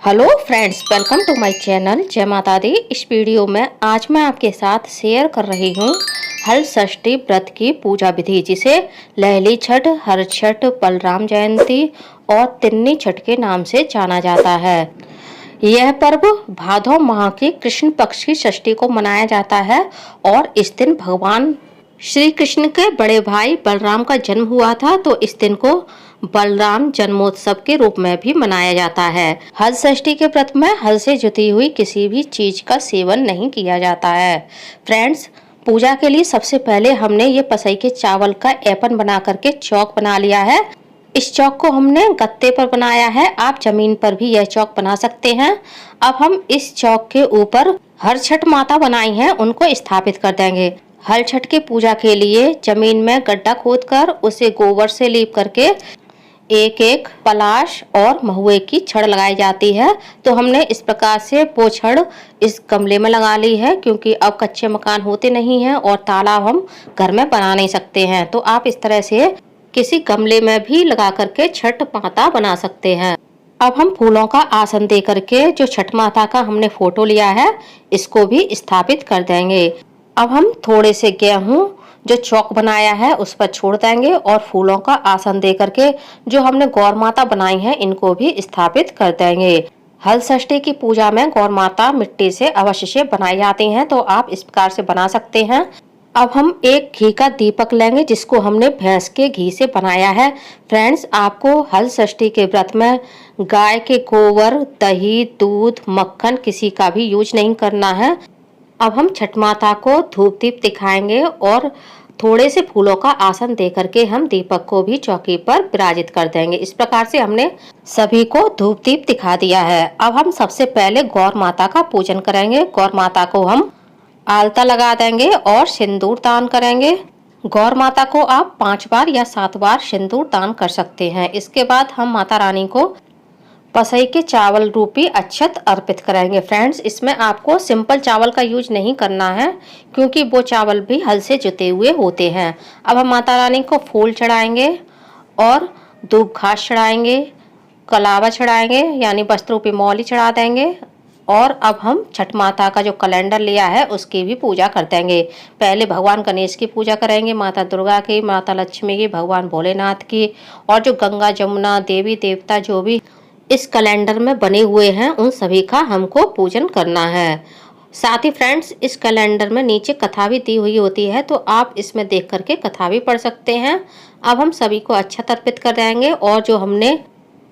Hello friends, welcome to my channel. जय माता दी। इस वीडियो में आज मैं आपके साथ शेयर कर रही हूँ हल षष्ठी व्रत की पूजा विधि, जिसे लहली छठ, हर छठ, बलराम जयंती और तिन्नी छठ के नाम से जाना जाता है। यह पर्व भादौ माह की कृष्ण पक्ष की षष्ठी को मनाया जाता है और इस दिन भगवान श्री कृष्ण के बड़े भाई बलराम का जन्म हुआ था, तो इस दिन को बलराम जन्मोत्सव के रूप में भी मनाया जाता है। हल षष्ठी के व्रत में हल से जुती हुई किसी भी चीज का सेवन नहीं किया जाता है। फ्रेंड्स, पूजा के लिए सबसे पहले हमने ये पसई के चावल का ऐपन बना करके चौक बना लिया है। इस चौक को हमने गत्ते पर बनाया है, आप जमीन पर भी यह चौक बना सकते हैं। अब हम इस चौक के ऊपर हर छठ माता बनाई हैं उनको स्थापित कर देंगे। हर छठ की पूजा के लिए जमीन में गड्ढा खोदकर उसे गोबर से लीप करके एक एक पलाश और महुए की छड़ लगाई जाती है। तो हमने इस प्रकार से वो छड़ इस गमले में लगा ली है, क्योंकि अब कच्चे मकान होते नहीं हैं और तालाब हम घर में बना नहीं सकते हैं। तो आप इस तरह से किसी गमले में भी लगा करके छठ माता बना सकते हैं। अब हम फूलों का आसन दे करके जो छठ माता का हमने फोटो लिया है इसको भी स्थापित कर देंगे। अब हम थोड़े से गेहूं जो चौक बनाया है उस पर छोड़ देंगे और फूलों का आसन दे करके जो हमने गौर माता बनाई है इनको भी स्थापित कर देंगे। हल षष्ठी की पूजा में गौर माता मिट्टी से अवश्य से बनाई जाती हैं, तो आप इस प्रकार से बना सकते हैं। अब हम एक घी का दीपक लेंगे जिसको हमने भैंस के घी से बनाया है। फ्रेंड्स, आपको हल षष्ठी के व्रत में गाय के गोबर, दही, दूध, मक्खन किसी का भी यूज नहीं करना है। अब हम छठ माता को धूप दीप दिखाएंगे और थोड़े से फूलों का आसन दे करके हम दीपक को भी चौकी पर विराजित कर देंगे। इस प्रकार से हमने सभी को धूप दीप दिखा दिया है। अब हम सबसे पहले गौर माता का पूजन करेंगे। गौर माता को हम आलता लगा देंगे और सिंदूर दान करेंगे। गौर माता को आप 5 बार या 7 बार सिंदूर दान कर सकते हैं। इसके बाद हम माता रानी को पसई के चावल रूपी अक्षत अर्पित करेंगे। फ्रेंड्स, इसमें आपको सिंपल चावल का यूज नहीं करना है, क्योंकि वो चावल भी हल से जुते हुए होते हैं। अब हम माता रानी को फूल चढ़ाएंगे और धूप घास चढ़ाएंगे, कलावा चढ़ाएंगे यानी वस्त्र रूपी मौली चढ़ा देंगे। और अब हम छठ माता का जो कैलेंडर लिया है उसकी भी पूजा कर देंगे। पहले भगवान गणेश की पूजा करेंगे, माता दुर्गा की, माता लक्ष्मी की, भगवान भोलेनाथ की, और जो गंगा जमुना देवी देवता जो भी इस कैलेंडर में बने हुए हैं उन सभी का हमको पूजन करना है। साथ ही फ्रेंड्स, इस कैलेंडर में नीचे कथा भी दी हुई होती है, तो आप इसमें देख करके कथा भी पढ़ सकते हैं। अब हम सभी को अक्षत अर्पित कर देंगे और जो हमने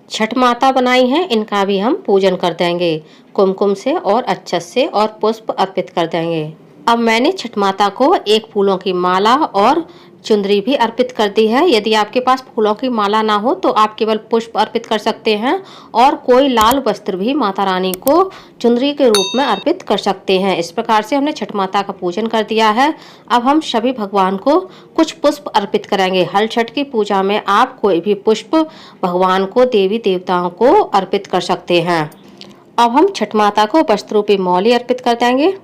छठ माता बनाई है इनका भी हम पूजन कर देंगे कुमकुम से और अक्षत से, और पुष्प अर्पित कर देंगे। अब मैंने छठ माता को एक फूलों की माला और चुंदरी भी अर्पित कर दी है। यदि आपके पास फूलों की माला ना हो तो आप केवल पुष्प अर्पित कर सकते हैं, और कोई लाल वस्त्र भी माता रानी को चुंदरी के रूप में अर्पित कर सकते हैं। इस प्रकार से हमने छठ माता का पूजन कर दिया है। अब हम सभी भगवान को कुछ पुष्प अर्पित करेंगे। हल छठ की पूजा में आप कोई भी पुष्प भगवान को, देवी देवताओं को अर्पित कर सकते हैं। अब हम छठ माता को वस्त्र रूपी मौली अर्पित कर देंगे।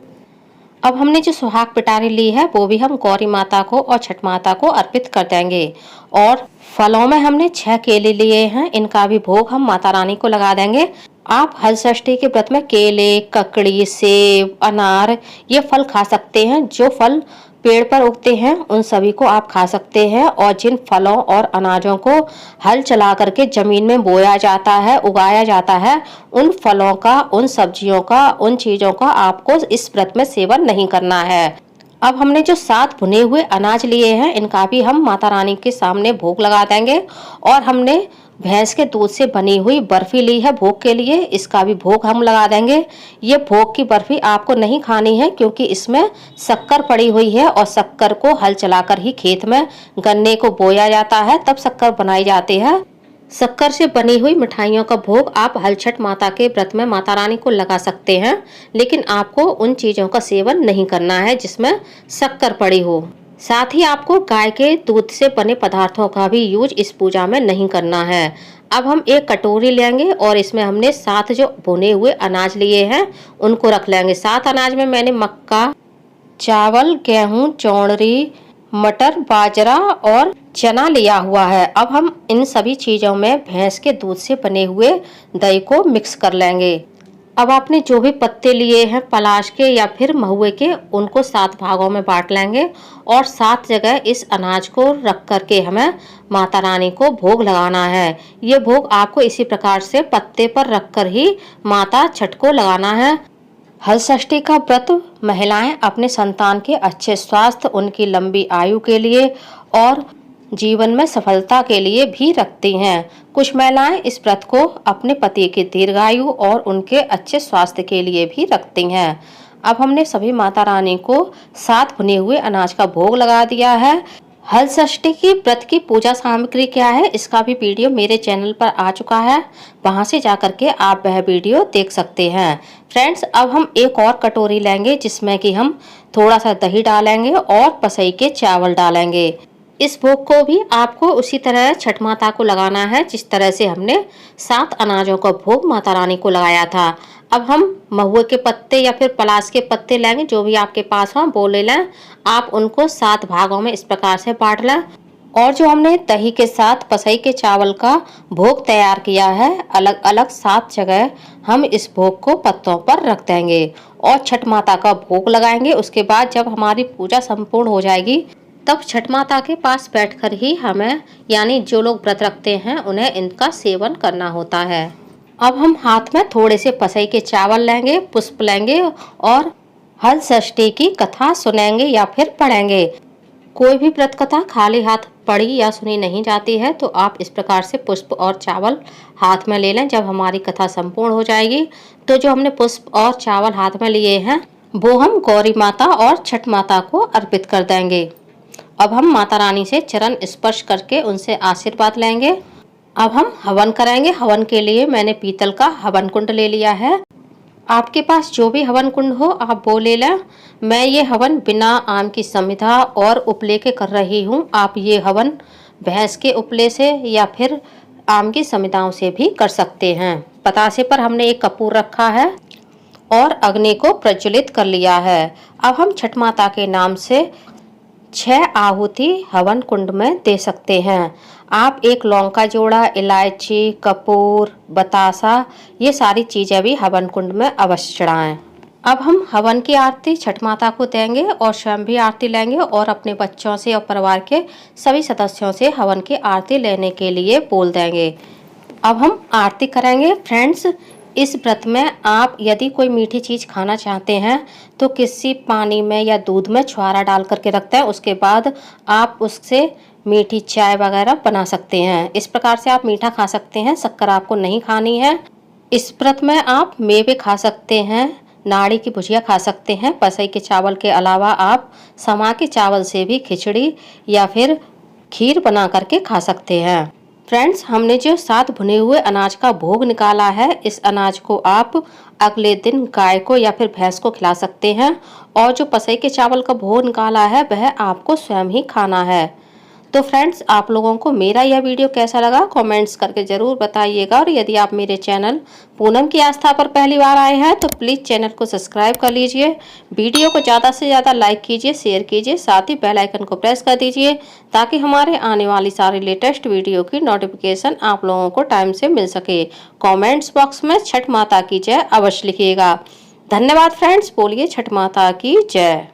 अब हमने जो सुहाग पिटारी ली है वो भी हम गौरी माता को और छठ माता को अर्पित कर देंगे। और फलों में हमने 6 केले लिए हैं, इनका भी भोग हम माता रानी को लगा देंगे। आप हल षष्ठी के व्रत में केले, ककड़ी, सेब, अनार ये फल खा सकते हैं। जो फल पेड़ पर उगते हैं उन सभी को आप खा सकते हैं, और जिन फलों और अनाजों को हल चला करके जमीन में बोया जाता है, उगाया जाता है, उन फलों का, उन सब्जियों का, उन चीजों का आपको इस व्रत में सेवन नहीं करना है। अब हमने जो 7 भुने हुए अनाज लिए हैं इनका भी हम माता रानी के सामने भोग लगा देंगे। और हमने भैंस के दूध से बनी हुई बर्फी ली है भोग के लिए, इसका भी भोग हम लगा देंगे। ये भोग की बर्फी आपको नहीं खानी है, क्योंकि इसमें शक्कर पड़ी हुई है, और शक्कर को हल चलाकर ही खेत में गन्ने को बोया जाता है, तब शक्कर बनाई जाती है। शक्कर से बनी हुई मिठाइयों का भोग आप हल छठ माता के व्रत में माता रानी को लगा सकते हैं, लेकिन आपको उन चीजों का सेवन नहीं करना है जिसमें शक्कर पड़ी हो। साथ ही आपको गाय के दूध से बने पदार्थों का भी यूज इस पूजा में नहीं करना है। अब हम एक कटोरी लेंगे और इसमें हमने 7 जो भुने हुए अनाज लिए हैं उनको रख लेंगे। 7 अनाज में मैंने मक्का, चावल, गेहूं, चौंदरी, मटर, बाजरा और चना लिया हुआ है। अब हम इन सभी चीज़ों में भैंस के दूध से बने हुए दही को मिक्स कर लेंगे। अब आपने जो भी पत्ते लिए हैं पलाश के या फिर महुए के, उनको 7 भागों में बांट लेंगे और 7 जगह इस अनाज को रख करके हमें माता रानी को भोग लगाना है। ये भोग आपको इसी प्रकार से पत्ते पर रख कर ही माता छठ को लगाना है। हलषष्ठी का व्रत महिलाएं अपने संतान के अच्छे स्वास्थ्य, उनकी लंबी आयु के लिए और जीवन में सफलता के लिए भी रखती हैं। कुछ महिलाएं इस व्रत को अपने पति की दीर्घायु और उनके अच्छे स्वास्थ्य के लिए भी रखती हैं। अब हमने सभी माता रानी को 7 भुने हुए अनाज का भोग लगा दिया है। हलषष्ठी की व्रत की पूजा सामग्री क्या है, इसका भी वीडियो मेरे चैनल पर आ चुका है, वहां से जाकर के आप वह वीडियो देख सकते हैं। फ्रेंड्स, अब हम एक और कटोरी लेंगे जिसमें कि हम थोड़ा सा दही डालेंगे और पसई के चावल डालेंगे। इस भोग को भी आपको उसी तरह छठ माता को लगाना है जिस तरह से हमने 7 अनाजों का भोग माता रानी को लगाया था। अब हम महुए के पत्ते या फिर पलाश के पत्ते लेंगे, जो भी आपके पास हो वो ले लें। आप उनको 7 भागों में इस प्रकार से बांट लें और जो हमने दही के साथ पसई के चावल का भोग तैयार किया है, अलग अलग 7 जगह हम इस भोग को पत्तों पर रख देंगे और छठ माता का भोग लगाएंगे। उसके बाद जब हमारी पूजा संपूर्ण हो जाएगी तब छठ माता के पास बैठकर ही हमें, यानी जो लोग व्रत रखते हैं, उन्हें इनका सेवन करना होता है। अब हम हाथ में थोड़े से पसई के चावल लेंगे, पुष्प लेंगे और हलषष्ठी की कथा सुनेंगे या फिर पढ़ेंगे। कोई भी व्रत कथा खाली हाथ पढ़ी या सुनी नहीं जाती है, तो आप इस प्रकार से पुष्प और चावल हाथ में ले लें। जब हमारी कथा संपूर्ण हो जाएगी तो जो हमने पुष्प और चावल हाथ में लिए हैं वो हम गौरी माता और छठ माता को अर्पित कर देंगे। अब हम माता रानी से चरण स्पर्श करके उनसे आशीर्वाद लेंगे। अब हम हवन करेंगे। हवन के लिए मैंने पीतल का हवन कुंड ले लिया है। आपके पास जो भी हवन कुंड हो आप वो ले लें। मैं ये हवन बिना आम की समिधा और उपले के कर रही हूँ। आप ये हवन भैंस के उपले से या फिर आम की समिधाओं से भी कर सकते हैं। पतासे पर हमने एक कपूर रखा है और अग्नि को प्रज्वलित कर लिया है। अब हम छठ माता के नाम से 6 आहुति हवन कुंड में दे सकते हैं। आप एक लौंग का जोड़ा, इलायची, कपूर, बतासा, ये सारी चीज़ें भी हवन कुंड में अवश्य चढ़ाएं। अब हम हवन की आरती छठ माता को देंगे और स्वयं भी आरती लेंगे और अपने बच्चों से और परिवार के सभी सदस्यों से हवन की आरती लेने के लिए बोल देंगे। अब हम आरती करेंगे। फ्रेंड्स, इस व्रत में आप यदि कोई मीठी चीज़ खाना चाहते हैं तो किसी पानी में या दूध में छुहारा डाल करके रखते हैं। उसके बाद आप उससे मीठी चाय वगैरह बना सकते हैं। इस प्रकार से आप मीठा खा सकते हैं। शक्कर आपको नहीं खानी है। इस व्रत में आप मेवे खा सकते हैं, नाड़ी की भुजिया खा सकते हैं। पसई के चावल के अलावा आप समा के चावल से भी खिचड़ी या फिर खीर बना करके खा सकते हैं। फ्रेंड्स, हमने जो 7 भुने हुए अनाज का भोग निकाला है, इस अनाज को आप अगले दिन गाय को या फिर भैंस को खिला सकते हैं और जो पसई के चावल का भोग निकाला है वह आपको स्वयं ही खाना है। तो फ्रेंड्स, आप लोगों को मेरा यह वीडियो कैसा लगा कमेंट्स करके ज़रूर बताइएगा और यदि आप मेरे चैनल पूनम की आस्था पर पहली बार आए हैं तो प्लीज़ चैनल को सब्सक्राइब कर लीजिए। वीडियो को ज़्यादा से ज़्यादा लाइक कीजिए, शेयर कीजिए, साथ ही बेल आइकन को प्रेस कर दीजिए ताकि हमारे आने वाली सारी लेटेस्ट वीडियो की नोटिफिकेशन आप लोगों को टाइम से मिल सके। कॉमेंट्स बॉक्स में छठ माता की जय अवश्य लिखिएगा। धन्यवाद फ्रेंड्स। बोलिए छठ माता की जय।